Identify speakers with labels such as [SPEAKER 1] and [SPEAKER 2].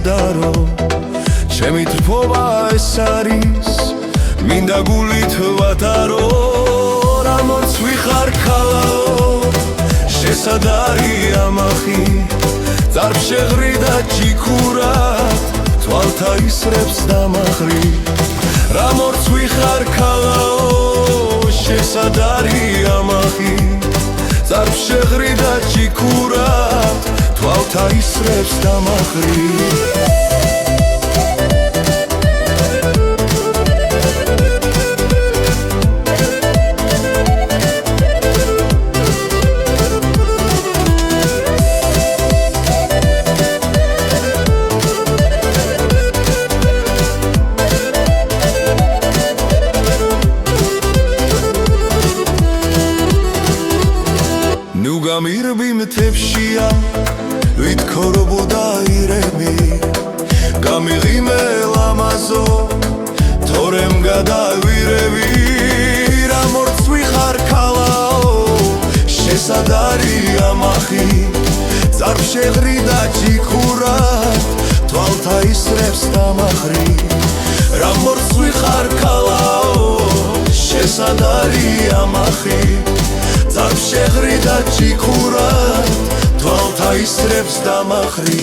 [SPEAKER 1] მხედარო ჩემი თრფობა ეს არის მინდა გულით ვატარო რამორც ვიხარ ქალაო შესადარი ამახი წარფშეღრი და ჭიქურად თვალთა ისრებს დამახრი რამორც ვიხარ ქალაო შესადარი ამახი წარფშეღრი და ჭიქურად თვალთა ისრებს დამახრი გამირბი მთებშია ვითქორობო დაირები გამიღიმე ლამაზო თორემ გადავირები რამორც ვიხარ ქალაო შესადარი ამახი წარფშეღრი და ჭიქურად თვალთა ისრებს დამახრი რამორც ვიხარ ქალაო შესადარი ამახი წარფშეღრი და ჭიქურად თვალთა ისრებს დამახრი